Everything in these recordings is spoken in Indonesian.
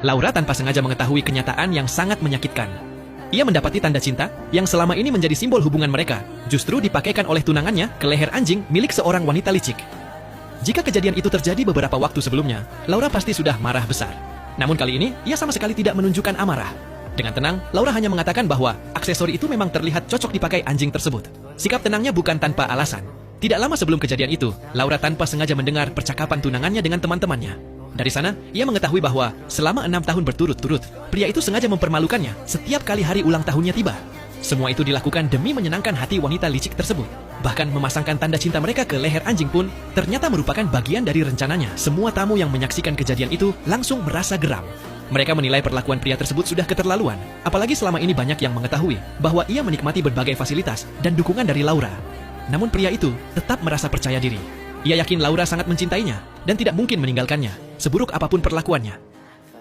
Laura tanpa sengaja mengetahui kenyataan yang sangat menyakitkan. Ia mendapati tanda cinta yang selama ini menjadi simbol hubungan mereka, justru dipakaikan oleh tunangannya ke leher anjing milik seorang wanita licik. Jika kejadian itu terjadi beberapa waktu sebelumnya, Laura pasti sudah marah besar. Namun kali ini, ia sama sekali tidak menunjukkan amarah. Dengan tenang, Laura hanya mengatakan bahwa aksesori itu memang terlihat cocok dipakai anjing tersebut. Sikap tenangnya bukan tanpa alasan. Tidak lama sebelum kejadian itu, Laura tanpa sengaja mendengar percakapan tunangannya dengan teman-temannya. Dari sana, ia mengetahui bahwa selama 6 tahun berturut-turut, pria itu sengaja mempermalukannya setiap kali hari ulang tahunnya tiba. Semua itu dilakukan demi menyenangkan hati wanita licik tersebut. Bahkan memasangkan tanda cinta mereka ke leher anjing pun ternyata merupakan bagian dari rencananya. Semua tamu yang menyaksikan kejadian itu langsung merasa geram. Mereka menilai perlakuan pria tersebut sudah keterlaluan. Apalagi selama ini banyak yang mengetahui bahwa ia menikmati berbagai fasilitas dan dukungan dari Laura. Namun pria itu tetap merasa percaya diri. Ia yakin Laura sangat mencintainya dan tidak mungkin meninggalkannya, seburuk apapun perlakuannya.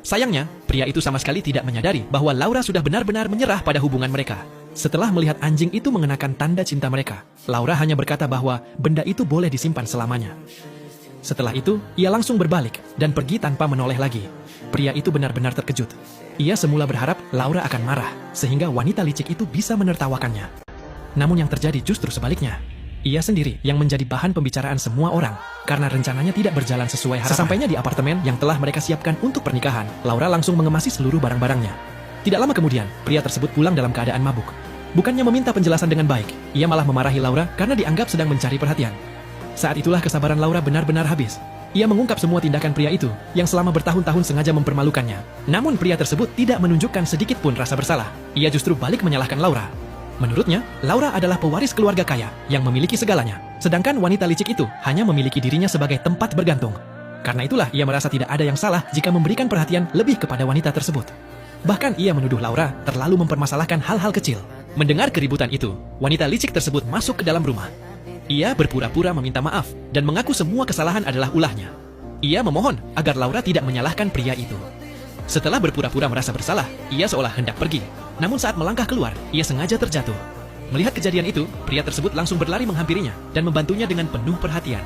Sayangnya, pria itu sama sekali tidak menyadari bahwa Laura sudah benar-benar menyerah pada hubungan mereka. Setelah melihat anjing itu mengenakan tanda cinta mereka, Laura hanya berkata bahwa benda itu boleh disimpan selamanya. Setelah itu, ia langsung berbalik dan pergi tanpa menoleh lagi. Pria itu benar-benar terkejut. Ia semula berharap Laura akan marah, sehingga wanita licik itu bisa menertawakannya. Namun yang terjadi justru sebaliknya. Ia sendiri yang menjadi bahan pembicaraan semua orang, karena rencananya tidak berjalan sesuai harapan. Sesampainya di apartemen yang telah mereka siapkan untuk pernikahan, Laura langsung mengemasi seluruh barang-barangnya. Tidak lama kemudian, pria tersebut pulang dalam keadaan mabuk. Bukannya meminta penjelasan dengan baik, ia malah memarahi Laura karena dianggap sedang mencari perhatian. Saat itulah kesabaran Laura benar-benar habis. Ia mengungkap semua tindakan pria itu, yang selama bertahun-tahun sengaja mempermalukannya. Namun pria tersebut tidak menunjukkan sedikit pun rasa bersalah. Ia justru balik menyalahkan Laura. Menurutnya, Laura adalah pewaris keluarga kaya yang memiliki segalanya. Sedangkan wanita licik itu hanya memiliki dirinya sebagai tempat bergantung. Karena itulah ia merasa tidak ada yang salah jika memberikan perhatian lebih kepada wanita tersebut. Bahkan ia menuduh Laura terlalu mempermasalahkan hal-hal kecil. Mendengar keributan itu, wanita licik tersebut masuk ke dalam rumah. Ia berpura-pura meminta maaf dan mengaku semua kesalahan adalah ulahnya. Ia memohon agar Laura tidak menyalahkan pria itu. Setelah berpura-pura merasa bersalah, ia seolah hendak pergi. Namun saat melangkah keluar, ia sengaja terjatuh. Melihat kejadian itu, pria tersebut langsung berlari menghampirinya dan membantunya dengan penuh perhatian.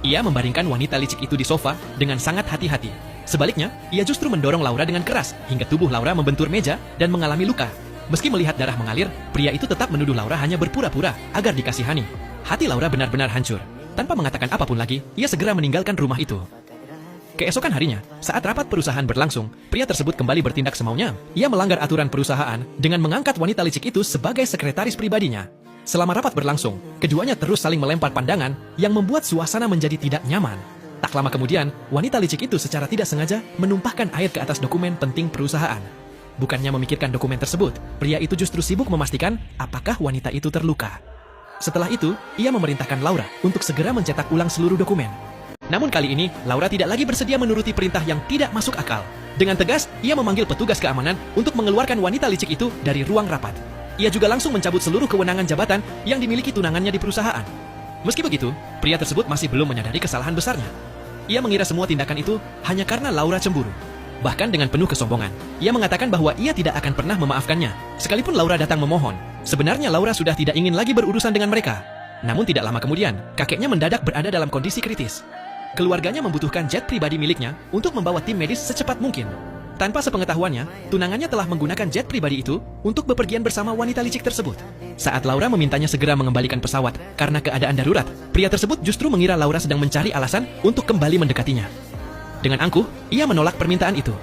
Ia membaringkan wanita licik itu di sofa dengan sangat hati-hati. Sebaliknya, ia justru mendorong Laura dengan keras hingga tubuh Laura membentur meja dan mengalami luka. Meski melihat darah mengalir, pria itu tetap menuduh Laura hanya berpura-pura agar dikasihani. Hati Laura benar-benar hancur. Tanpa mengatakan apapun lagi, ia segera meninggalkan rumah itu. Keesokan harinya, saat rapat perusahaan berlangsung, pria tersebut kembali bertindak semaunya. Ia melanggar aturan perusahaan dengan mengangkat wanita licik itu sebagai sekretaris pribadinya. Selama rapat berlangsung, keduanya terus saling melempar pandangan yang membuat suasana menjadi tidak nyaman. Tak lama kemudian, wanita licik itu secara tidak sengaja menumpahkan air ke atas dokumen penting perusahaan. Bukannya memikirkan dokumen tersebut, pria itu justru sibuk memastikan apakah wanita itu terluka. Setelah itu, ia memerintahkan Laura untuk segera mencetak ulang seluruh dokumen. Namun kali ini, Laura tidak lagi bersedia menuruti perintah yang tidak masuk akal. Dengan tegas, ia memanggil petugas keamanan untuk mengeluarkan wanita licik itu dari ruang rapat. Ia juga langsung mencabut seluruh kewenangan jabatan yang dimiliki tunangannya di perusahaan. Meski begitu, pria tersebut masih belum menyadari kesalahan besarnya. Ia mengira semua tindakan itu hanya karena Laura cemburu. Bahkan dengan penuh kesombongan, ia mengatakan bahwa ia tidak akan pernah memaafkannya. Sekalipun Laura datang memohon, sebenarnya Laura sudah tidak ingin lagi berurusan dengan mereka. Namun tidak lama kemudian, kakeknya mendadak berada dalam kondisi kritis. Keluarganya membutuhkan jet pribadi miliknya untuk membawa tim medis secepat mungkin. Tanpa sepengetahuannya, tunangannya telah menggunakan jet pribadi itu untuk bepergian bersama wanita licik tersebut. Saat Laura memintanya segera mengembalikan pesawat karena keadaan darurat, pria tersebut justru mengira Laura sedang mencari alasan untuk kembali mendekatinya. Dengan angkuh, ia menolak permintaan itu.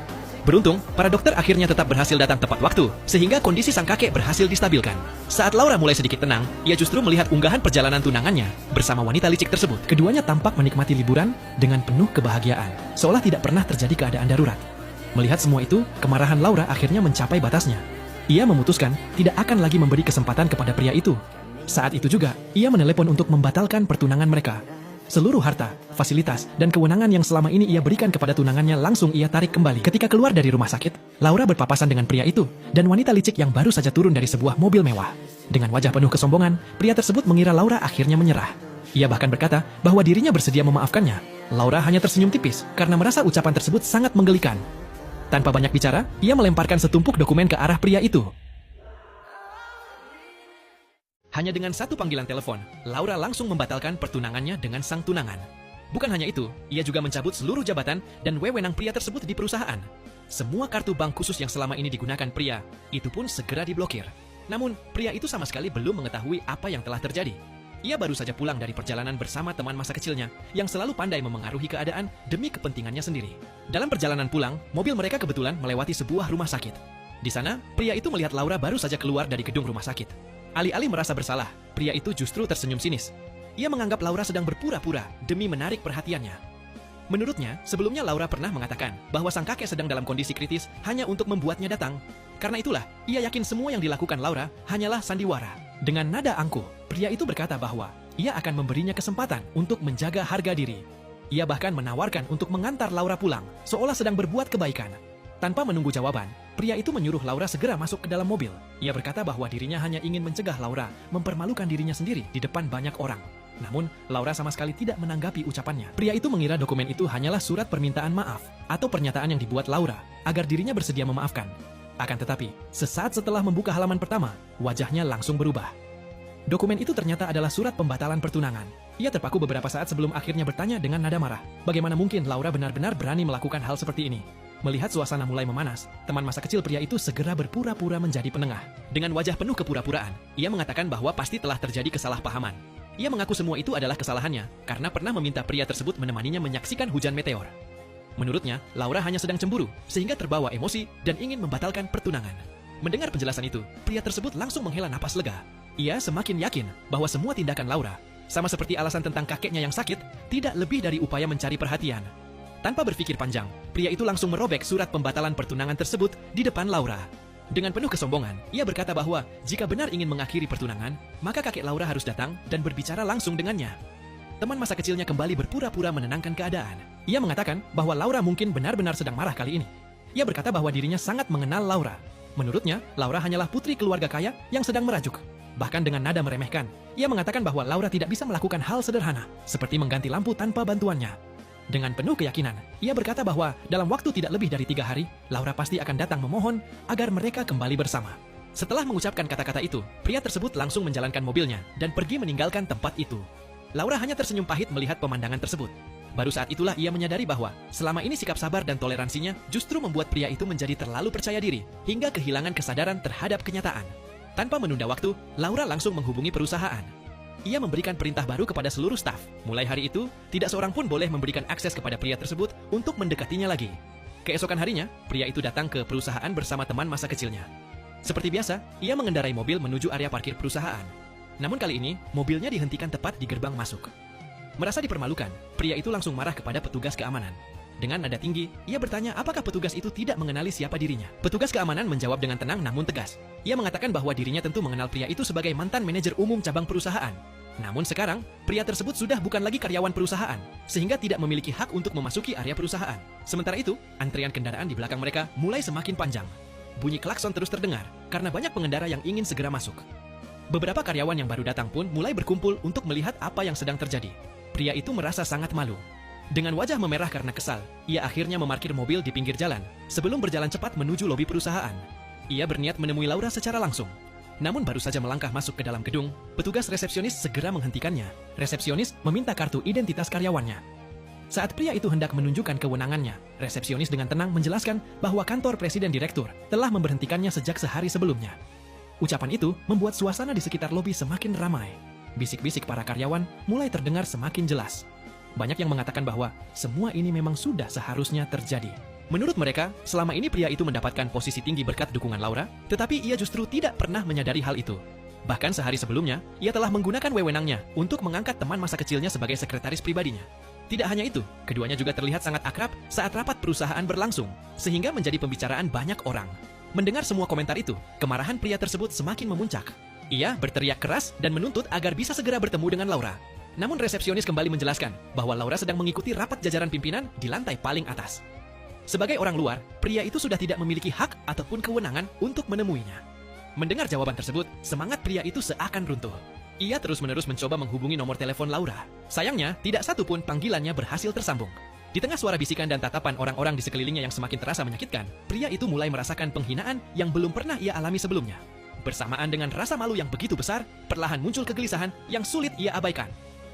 Beruntung, para dokter akhirnya tetap berhasil datang tepat waktu, sehingga kondisi sang kakek berhasil distabilkan. Saat Laura mulai sedikit tenang, ia justru melihat unggahan perjalanan tunangannya bersama wanita licik tersebut. Keduanya tampak menikmati liburan dengan penuh kebahagiaan, seolah tidak pernah terjadi keadaan darurat. Melihat semua itu, kemarahan Laura akhirnya mencapai batasnya. Ia memutuskan tidak akan lagi memberi kesempatan kepada pria itu. Saat itu juga, ia menelepon untuk membatalkan pertunangan mereka. Seluruh harta, fasilitas, dan kewenangan yang selama ini ia berikan kepada tunangannya langsung ia tarik kembali. Ketika keluar dari rumah sakit, Laura berpapasan dengan pria itu dan wanita licik yang baru saja turun dari sebuah mobil mewah. Dengan wajah penuh kesombongan, pria tersebut mengira Laura akhirnya menyerah. Ia bahkan berkata bahwa dirinya bersedia memaafkannya. Laura hanya tersenyum tipis karena merasa ucapan tersebut sangat menggelikan. Tanpa banyak bicara, ia melemparkan setumpuk dokumen ke arah pria itu. Hanya dengan satu panggilan telepon, Laura langsung membatalkan pertunangannya dengan sang tunangan. Bukan hanya itu, ia juga mencabut seluruh jabatan dan wewenang pria tersebut di perusahaan. Semua kartu bank khusus yang selama ini digunakan pria, itu pun segera diblokir. Namun, pria itu sama sekali belum mengetahui apa yang telah terjadi. Ia baru saja pulang dari perjalanan bersama teman masa kecilnya yang selalu pandai memengaruhi keadaan demi kepentingannya sendiri. Dalam perjalanan pulang, mobil mereka kebetulan melewati sebuah rumah sakit. Di sana, pria itu melihat Laura baru saja keluar dari gedung rumah sakit. Alih-alih merasa bersalah, pria itu justru tersenyum sinis. Ia menganggap Laura sedang berpura-pura demi menarik perhatiannya. Menurutnya, sebelumnya Laura pernah mengatakan bahwa sang kakek sedang dalam kondisi kritis hanya untuk membuatnya datang. Karena itulah, ia yakin semua yang dilakukan Laura hanyalah sandiwara. Dengan nada angkuh, pria itu berkata bahwa ia akan memberinya kesempatan untuk menjaga harga diri. Ia bahkan menawarkan untuk mengantar Laura pulang, seolah sedang berbuat kebaikan. Tanpa menunggu jawaban, pria itu menyuruh Laura segera masuk ke dalam mobil. Ia berkata bahwa dirinya hanya ingin mencegah Laura mempermalukan dirinya sendiri di depan banyak orang. Namun, Laura sama sekali tidak menanggapi ucapannya. Pria itu mengira dokumen itu hanyalah surat permintaan maaf atau pernyataan yang dibuat Laura agar dirinya bersedia memaafkan. Akan tetapi, sesaat setelah membuka halaman pertama, wajahnya langsung berubah. Dokumen itu ternyata adalah surat pembatalan pertunangan. Ia terpaku beberapa saat sebelum akhirnya bertanya dengan nada marah. Bagaimana mungkin Laura benar-benar berani melakukan hal seperti ini? Melihat suasana mulai memanas, teman masa kecil pria itu segera berpura-pura menjadi penengah. Dengan wajah penuh kepura-puraan, ia mengatakan bahwa pasti telah terjadi kesalahpahaman. Ia mengaku semua itu adalah kesalahannya karena pernah meminta pria tersebut menemaninya menyaksikan hujan meteor. Menurutnya, Laura hanya sedang cemburu sehingga terbawa emosi dan ingin membatalkan pertunangan. Mendengar penjelasan itu, pria tersebut langsung menghela napas lega. Ia semakin yakin bahwa semua tindakan Laura, sama seperti alasan tentang kakeknya yang sakit, tidak lebih dari upaya mencari perhatian. Tanpa berpikir panjang, pria itu langsung merobek surat pembatalan pertunangan tersebut di depan Laura. Dengan penuh kesombongan, ia berkata bahwa jika benar ingin mengakhiri pertunangan, maka kakek Laura harus datang dan berbicara langsung dengannya. Teman masa kecilnya kembali berpura-pura menenangkan keadaan. Ia mengatakan bahwa Laura mungkin benar-benar sedang marah kali ini. Ia berkata bahwa dirinya sangat mengenal Laura. Menurutnya, Laura hanyalah putri keluarga kaya yang sedang merajuk. Bahkan dengan nada meremehkan, ia mengatakan bahwa Laura tidak bisa melakukan hal sederhana, seperti mengganti lampu tanpa bantuannya. Dengan penuh keyakinan, ia berkata bahwa dalam waktu tidak lebih dari 3 hari, Laura pasti akan datang memohon agar mereka kembali bersama. Setelah mengucapkan kata-kata itu, pria tersebut langsung menjalankan mobilnya dan pergi meninggalkan tempat itu. Laura hanya tersenyum pahit melihat pemandangan tersebut. Baru saat itulah ia menyadari bahwa selama ini sikap sabar dan toleransinya justru membuat pria itu menjadi terlalu percaya diri hingga kehilangan kesadaran terhadap kenyataan. Tanpa menunda waktu, Laura langsung menghubungi perusahaan. Ia memberikan perintah baru kepada seluruh staf. Mulai hari itu, tidak seorang pun boleh memberikan akses kepada pria tersebut untuk mendekatinya lagi. Keesokan harinya, pria itu datang ke perusahaan bersama teman masa kecilnya. Seperti biasa, ia mengendarai mobil menuju area parkir perusahaan. Namun kali ini, mobilnya dihentikan tepat di gerbang masuk. Merasa dipermalukan, pria itu langsung marah kepada petugas keamanan. Dengan nada tinggi, ia bertanya apakah petugas itu tidak mengenali siapa dirinya. Petugas keamanan menjawab dengan tenang namun tegas. Ia mengatakan bahwa dirinya tentu mengenal pria itu sebagai mantan manajer umum cabang perusahaan. Namun sekarang, pria tersebut sudah bukan lagi karyawan perusahaan, sehingga tidak memiliki hak untuk memasuki area perusahaan. Sementara itu, antrian kendaraan di belakang mereka mulai semakin panjang. Bunyi klakson terus terdengar, karena banyak pengendara yang ingin segera masuk. Beberapa karyawan yang baru datang pun mulai berkumpul untuk melihat apa yang sedang terjadi. Pria itu merasa sangat malu. Dengan wajah memerah karena kesal, ia akhirnya memarkir mobil di pinggir jalan, sebelum berjalan cepat menuju lobi perusahaan. Ia berniat menemui Laura secara langsung. Namun baru saja melangkah masuk ke dalam gedung, petugas resepsionis segera menghentikannya. Resepsionis meminta kartu identitas karyawannya. Saat pria itu hendak menunjukkan kewenangannya, resepsionis dengan tenang menjelaskan bahwa kantor presiden direktur telah memberhentikannya sejak sehari sebelumnya. Ucapan itu membuat suasana di sekitar lobi semakin ramai. Bisik-bisik para karyawan mulai terdengar semakin jelas. Banyak yang mengatakan bahwa semua ini memang sudah seharusnya terjadi. Menurut mereka, selama ini pria itu mendapatkan posisi tinggi berkat dukungan Laura, tetapi ia justru tidak pernah menyadari hal itu. Bahkan sehari sebelumnya, ia telah menggunakan wewenangnya untuk mengangkat teman masa kecilnya sebagai sekretaris pribadinya. Tidak hanya itu, keduanya juga terlihat sangat akrab saat rapat perusahaan berlangsung, sehingga menjadi pembicaraan banyak orang. Mendengar semua komentar itu, kemarahan pria tersebut semakin memuncak. Ia berteriak keras dan menuntut agar bisa segera bertemu dengan Laura. Namun resepsionis kembali menjelaskan bahwa Laura sedang mengikuti rapat jajaran pimpinan di lantai paling atas. Sebagai orang luar, pria itu sudah tidak memiliki hak ataupun kewenangan untuk menemuinya. Mendengar jawaban tersebut, semangat pria itu seakan runtuh. Ia terus-menerus mencoba menghubungi nomor telepon Laura. Sayangnya, tidak satu pun panggilannya berhasil tersambung. Di tengah suara bisikan dan tatapan orang-orang di sekelilingnya yang semakin terasa menyakitkan, pria itu mulai merasakan penghinaan yang belum pernah ia alami sebelumnya. Bersamaan dengan rasa malu yang begitu besar, perlahan muncul kegelisahan yang sulit ia abaikan.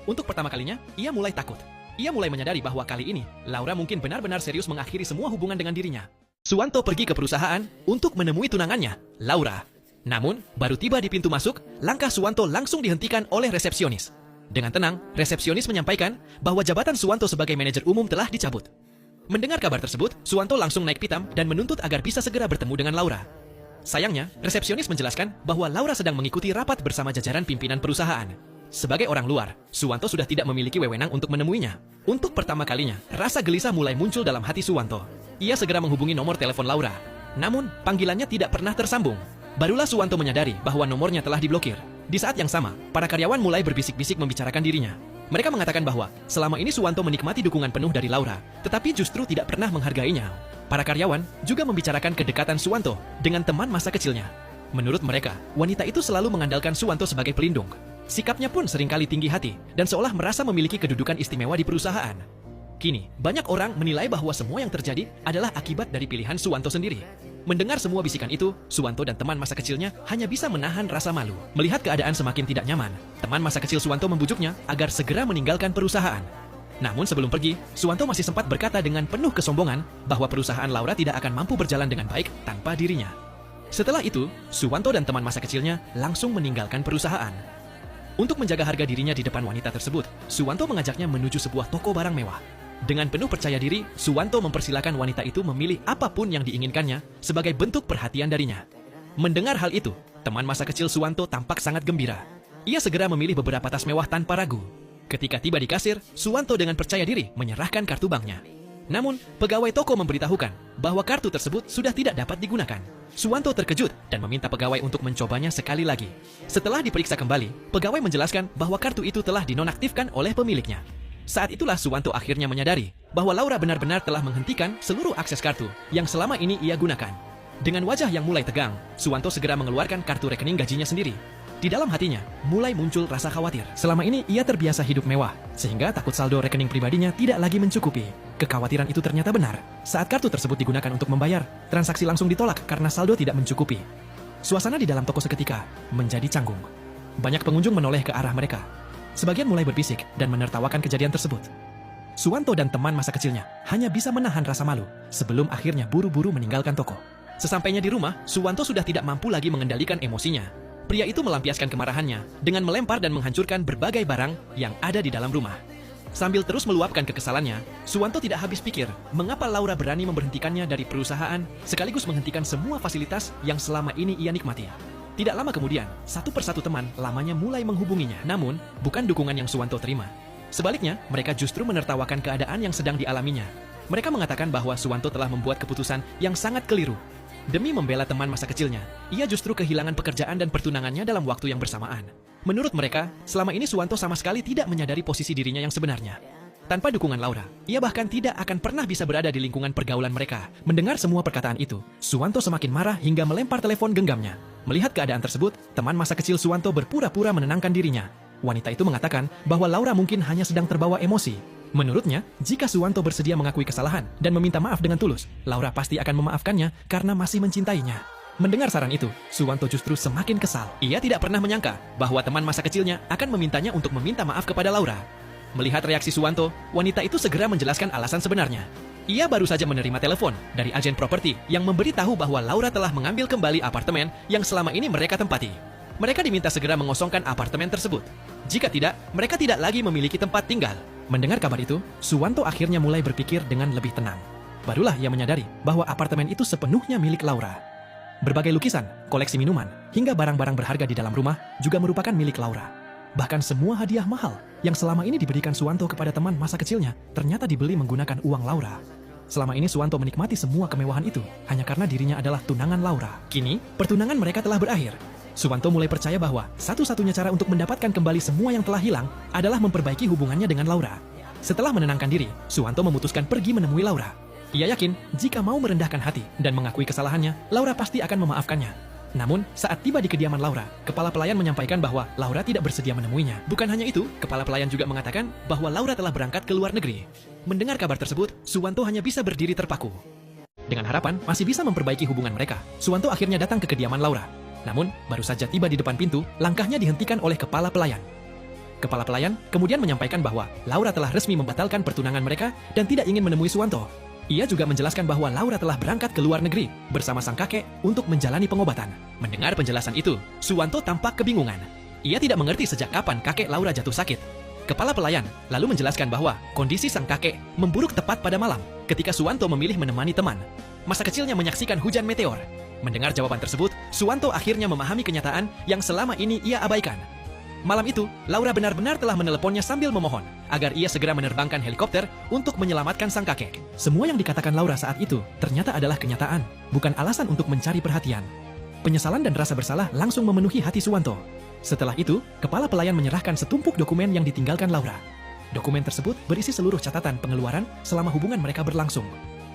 Untuk pertama kalinya, ia mulai takut. Ia mulai menyadari bahwa kali ini, Laura mungkin benar-benar serius mengakhiri semua hubungan dengan dirinya. Suwanto pergi ke perusahaan untuk menemui tunangannya, Laura. Namun, baru tiba di pintu masuk, langkah Suwanto langsung dihentikan oleh resepsionis. Dengan tenang, resepsionis menyampaikan bahwa jabatan Suwanto sebagai manajer umum telah dicabut. Mendengar kabar tersebut, Suwanto langsung naik pitam dan menuntut agar bisa segera bertemu dengan Laura. Sayangnya, resepsionis menjelaskan bahwa Laura sedang mengikuti rapat bersama jajaran pimpinan perusahaan. Sebagai orang luar, Suwanto sudah tidak memiliki wewenang untuk menemuinya. Untuk pertama kalinya, rasa gelisah mulai muncul dalam hati Suwanto. Ia segera menghubungi nomor telepon Laura. Namun, panggilannya tidak pernah tersambung. Barulah Suwanto menyadari bahwa nomornya telah diblokir. Di saat yang sama, para karyawan mulai berbisik-bisik membicarakan dirinya. Mereka mengatakan bahwa selama ini Suwanto menikmati dukungan penuh dari Laura, tetapi justru tidak pernah menghargainya. Para karyawan juga membicarakan kedekatan Suwanto dengan teman masa kecilnya. Menurut mereka, wanita itu selalu mengandalkan Suwanto sebagai pelindung. Sikapnya pun seringkali tinggi hati dan seolah merasa memiliki kedudukan istimewa di perusahaan. Kini, banyak orang menilai bahwa semua yang terjadi adalah akibat dari pilihan Suwanto sendiri. Mendengar semua bisikan itu, Suwanto dan teman masa kecilnya hanya bisa menahan rasa malu. Melihat keadaan semakin tidak nyaman, teman masa kecil Suwanto membujuknya agar segera meninggalkan perusahaan. Namun sebelum pergi, Suwanto masih sempat berkata dengan penuh kesombongan bahwa perusahaan Laura tidak akan mampu berjalan dengan baik tanpa dirinya. Setelah itu, Suwanto dan teman masa kecilnya langsung meninggalkan perusahaan. Untuk menjaga harga dirinya di depan wanita tersebut, Suwanto mengajaknya menuju sebuah toko barang mewah. Dengan penuh percaya diri, Suwanto mempersilahkan wanita itu memilih apapun yang diinginkannya sebagai bentuk perhatian darinya. Mendengar hal itu, teman masa kecil Suwanto tampak sangat gembira. Ia segera memilih beberapa tas mewah tanpa ragu. Ketika tiba di kasir, Suwanto dengan percaya diri menyerahkan kartu banknya. Namun, pegawai toko memberitahukan bahwa kartu tersebut sudah tidak dapat digunakan. Suwanto terkejut dan meminta pegawai untuk mencobanya sekali lagi. Setelah diperiksa kembali, pegawai menjelaskan bahwa kartu itu telah dinonaktifkan oleh pemiliknya. Saat itulah Suwanto akhirnya menyadari bahwa Laura benar-benar telah menghentikan seluruh akses kartu yang selama ini ia gunakan. Dengan wajah yang mulai tegang, Suwanto segera mengeluarkan kartu rekening gajinya sendiri. Di dalam hatinya, mulai muncul rasa khawatir. Selama ini ia terbiasa hidup mewah, sehingga takut saldo rekening pribadinya tidak lagi mencukupi. Kekhawatiran itu ternyata benar. Saat kartu tersebut digunakan untuk membayar, transaksi langsung ditolak karena saldo tidak mencukupi. Suasana di dalam toko seketika menjadi canggung. Banyak pengunjung menoleh ke arah mereka. Sebagian mulai berbisik dan menertawakan kejadian tersebut. Suwanto dan teman masa kecilnya hanya bisa menahan rasa malu sebelum akhirnya buru-buru meninggalkan toko. Sesampainya di rumah, Suwanto sudah tidak mampu lagi mengendalikan emosinya. Pria itu melampiaskan kemarahannya dengan melempar dan menghancurkan berbagai barang yang ada di dalam rumah. Sambil terus meluapkan kekesalannya, Suwanto tidak habis pikir mengapa Laura berani memberhentikannya dari perusahaan sekaligus menghentikan semua fasilitas yang selama ini ia nikmati. Tidak lama kemudian, satu persatu teman lamanya mulai menghubunginya. Namun, bukan dukungan yang Suwanto terima. Sebaliknya, mereka justru menertawakan keadaan yang sedang dialaminya. Mereka mengatakan bahwa Suwanto telah membuat keputusan yang sangat keliru. Demi membela teman masa kecilnya, ia justru kehilangan pekerjaan dan pertunangannya dalam waktu yang bersamaan. Menurut mereka, selama ini Suwanto sama sekali tidak menyadari posisi dirinya yang sebenarnya. Tanpa dukungan Laura, ia bahkan tidak akan pernah bisa berada di lingkungan pergaulan mereka. Mendengar semua perkataan itu, Suwanto semakin marah hingga melempar telepon genggamnya. Melihat keadaan tersebut, teman masa kecil Suwanto berpura-pura menenangkan dirinya. Wanita itu mengatakan bahwa Laura mungkin hanya sedang terbawa emosi. Menurutnya, jika Suwanto bersedia mengakui kesalahan dan meminta maaf dengan tulus, Laura pasti akan memaafkannya karena masih mencintainya. Mendengar saran itu, Suwanto justru semakin kesal. Ia tidak pernah menyangka bahwa teman masa kecilnya akan memintanya untuk meminta maaf kepada Laura. Melihat reaksi Suwanto, wanita itu segera menjelaskan alasan sebenarnya. Ia baru saja menerima telepon dari agen properti yang memberitahu bahwa Laura telah mengambil kembali apartemen yang selama ini mereka tempati. Mereka diminta segera mengosongkan apartemen tersebut. Jika tidak, mereka tidak lagi memiliki tempat tinggal. Mendengar kabar itu, Suwanto akhirnya mulai berpikir dengan lebih tenang. Barulah ia menyadari bahwa apartemen itu sepenuhnya milik Laura. Berbagai lukisan, koleksi minuman, hingga barang-barang berharga di dalam rumah juga merupakan milik Laura. Bahkan semua hadiah mahal yang selama ini diberikan Suwanto kepada teman masa kecilnya ternyata dibeli menggunakan uang Laura. Selama ini Suwanto menikmati semua kemewahan itu hanya karena dirinya adalah tunangan Laura. Kini, pertunangan mereka telah berakhir. Suwanto mulai percaya bahwa satu-satunya cara untuk mendapatkan kembali semua yang telah hilang adalah memperbaiki hubungannya dengan Laura. Setelah menenangkan diri, Suwanto memutuskan pergi menemui Laura. Ia yakin jika mau merendahkan hati dan mengakui kesalahannya, Laura pasti akan memaafkannya. Namun, saat tiba di kediaman Laura, kepala pelayan menyampaikan bahwa Laura tidak bersedia menemuinya. Bukan hanya itu, kepala pelayan juga mengatakan bahwa Laura telah berangkat ke luar negeri. Mendengar kabar tersebut, Suwanto hanya bisa berdiri terpaku. Dengan harapan masih bisa memperbaiki hubungan mereka, Suwanto akhirnya datang ke kediaman Laura. Namun, baru saja tiba di depan pintu, langkahnya dihentikan oleh kepala pelayan. Kepala pelayan kemudian menyampaikan bahwa Laura telah resmi membatalkan pertunangan mereka dan tidak ingin menemui Suwanto. Ia juga menjelaskan bahwa Laura telah berangkat ke luar negeri bersama sang kakek untuk menjalani pengobatan. Mendengar penjelasan itu, Suwanto tampak kebingungan. Ia tidak mengerti sejak kapan kakek Laura jatuh sakit. Kepala pelayan lalu menjelaskan bahwa kondisi sang kakek memburuk tepat pada malam ketika Suwanto memilih menemani teman. Masa kecilnya menyaksikan hujan meteor. Mendengar jawaban tersebut, Suwanto akhirnya memahami kenyataan yang selama ini ia abaikan. Malam itu, Laura benar-benar telah meneleponnya sambil memohon agar ia segera menerbangkan helikopter untuk menyelamatkan sang kakek. Semua yang dikatakan Laura saat itu ternyata adalah kenyataan, bukan alasan untuk mencari perhatian. Penyesalan dan rasa bersalah langsung memenuhi hati Suwanto. Setelah itu, kepala pelayan menyerahkan setumpuk dokumen yang ditinggalkan Laura. Dokumen tersebut berisi seluruh catatan pengeluaran selama hubungan mereka berlangsung.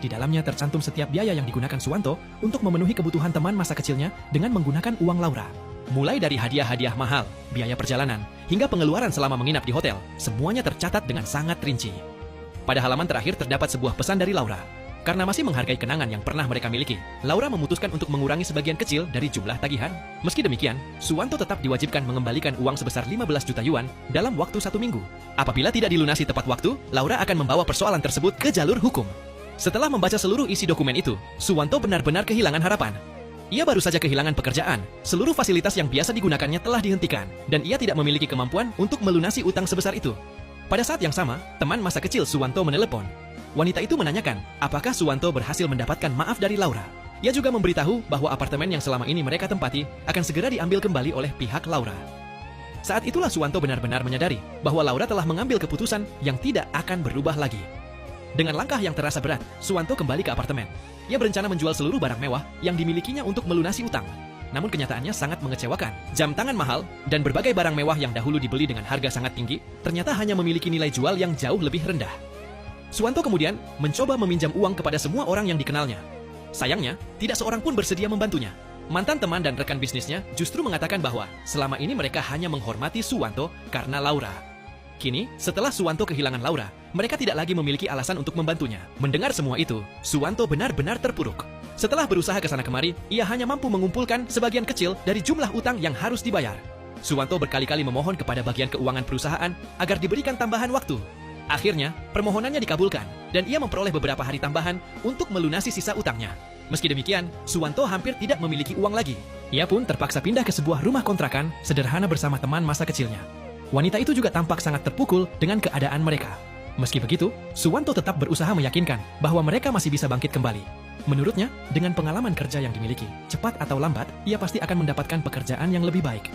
Di dalamnya tercantum setiap biaya yang digunakan Suwanto untuk memenuhi kebutuhan teman masa kecilnya dengan menggunakan uang Laura. Mulai dari hadiah-hadiah mahal, biaya perjalanan, hingga pengeluaran selama menginap di hotel, semuanya tercatat dengan sangat rinci. Pada halaman terakhir terdapat sebuah pesan dari Laura. Karena masih menghargai kenangan yang pernah mereka miliki, Laura memutuskan untuk mengurangi sebagian kecil dari jumlah tagihan. Meski demikian, Suwanto tetap diwajibkan mengembalikan uang sebesar 15 juta yuan dalam waktu 1 minggu. Apabila tidak dilunasi tepat waktu, Laura akan membawa persoalan tersebut ke jalur hukum. Setelah membaca seluruh isi dokumen itu, Suwanto benar-benar kehilangan harapan. Ia baru saja kehilangan pekerjaan, seluruh fasilitas yang biasa digunakannya telah dihentikan, dan ia tidak memiliki kemampuan untuk melunasi utang sebesar itu. Pada saat yang sama, teman masa kecil Suwanto menelepon. Wanita itu menanyakan apakah Suwanto berhasil mendapatkan maaf dari Laura. Ia juga memberitahu bahwa apartemen yang selama ini mereka tempati akan segera diambil kembali oleh pihak Laura. Saat itulah Suwanto benar-benar menyadari bahwa Laura telah mengambil keputusan yang tidak akan berubah lagi. Dengan langkah yang terasa berat, Suwanto kembali ke apartemen. Ia berencana menjual seluruh barang mewah yang dimilikinya untuk melunasi utang. Namun kenyataannya sangat mengecewakan. Jam tangan mahal dan berbagai barang mewah yang dahulu dibeli dengan harga sangat tinggi, ternyata hanya memiliki nilai jual yang jauh lebih rendah. Suwanto kemudian mencoba meminjam uang kepada semua orang yang dikenalnya. Sayangnya, tidak seorang pun bersedia membantunya. Mantan teman dan rekan bisnisnya justru mengatakan bahwa selama ini mereka hanya menghormati Suwanto karena Laura. Kini, setelah Suwanto kehilangan Laura, mereka tidak lagi memiliki alasan untuk membantunya. Mendengar semua itu, Suwanto benar-benar terpuruk. Setelah berusaha ke sana kemari, ia hanya mampu mengumpulkan sebagian kecil dari jumlah utang yang harus dibayar. Suwanto berkali-kali memohon kepada bagian keuangan perusahaan agar diberikan tambahan waktu. Akhirnya, permohonannya dikabulkan, dan ia memperoleh beberapa hari tambahan untuk melunasi sisa utangnya. Meski demikian, Suwanto hampir tidak memiliki uang lagi. Ia pun terpaksa pindah ke sebuah rumah kontrakan sederhana bersama teman masa kecilnya. Wanita itu juga tampak sangat terpukul dengan keadaan mereka. Meski begitu, Suwanto tetap berusaha meyakinkan bahwa mereka masih bisa bangkit kembali. Menurutnya, dengan pengalaman kerja yang dimiliki, cepat atau lambat, ia pasti akan mendapatkan pekerjaan yang lebih baik.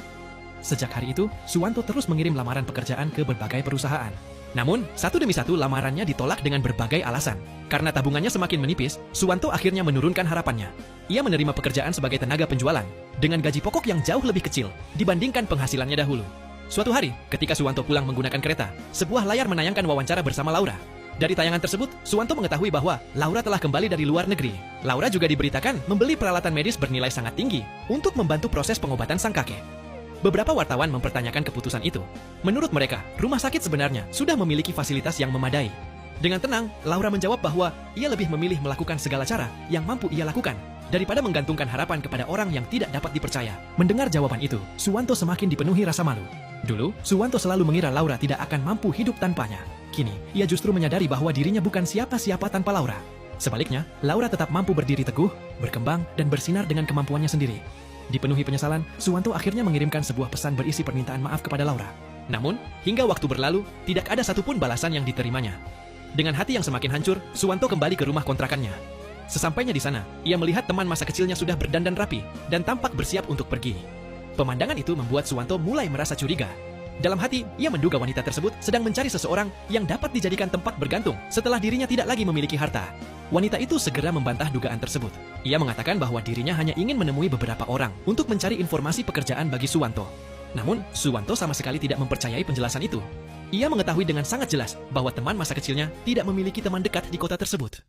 Sejak hari itu, Suwanto terus mengirim lamaran pekerjaan ke berbagai perusahaan. Namun, satu demi satu lamarannya ditolak dengan berbagai alasan. Karena tabungannya semakin menipis, Suwanto akhirnya menurunkan harapannya. Ia menerima pekerjaan sebagai tenaga penjualan, dengan gaji pokok yang jauh lebih kecil dibandingkan penghasilannya dahulu. Suatu hari, ketika Suwanto pulang menggunakan kereta, sebuah layar menayangkan wawancara bersama Laura. Dari tayangan tersebut, Suwanto mengetahui bahwa Laura telah kembali dari luar negeri. Laura juga diberitakan membeli peralatan medis bernilai sangat tinggi untuk membantu proses pengobatan sang kakek. Beberapa wartawan mempertanyakan keputusan itu. Menurut mereka, rumah sakit sebenarnya sudah memiliki fasilitas yang memadai. Dengan tenang, Laura menjawab bahwa ia lebih memilih melakukan segala cara yang mampu ia lakukan daripada menggantungkan harapan kepada orang yang tidak dapat dipercaya. Mendengar jawaban itu, Suwanto semakin dipenuhi rasa malu. Dulu, Suwanto selalu mengira Laura tidak akan mampu hidup tanpanya. Kini, ia justru menyadari bahwa dirinya bukan siapa-siapa tanpa Laura. Sebaliknya, Laura tetap mampu berdiri teguh, berkembang, dan bersinar dengan kemampuannya sendiri. Dipenuhi penyesalan, Suwanto akhirnya mengirimkan sebuah pesan berisi permintaan maaf kepada Laura. Namun, hingga waktu berlalu, tidak ada satupun balasan yang diterimanya. Dengan hati yang semakin hancur, Suwanto kembali ke rumah kontrakannya. Sesampainya di sana, ia melihat teman masa kecilnya sudah berdandan rapi dan tampak bersiap untuk pergi. Pemandangan itu membuat Suwanto mulai merasa curiga. Dalam hati, ia menduga wanita tersebut sedang mencari seseorang yang dapat dijadikan tempat bergantung setelah dirinya tidak lagi memiliki harta. Wanita itu segera membantah dugaan tersebut. Ia mengatakan bahwa dirinya hanya ingin menemui beberapa orang untuk mencari informasi pekerjaan bagi Suwanto. Namun, Suwanto sama sekali tidak mempercayai penjelasan itu. Ia mengetahui dengan sangat jelas bahwa teman masa kecilnya tidak memiliki teman dekat di kota tersebut.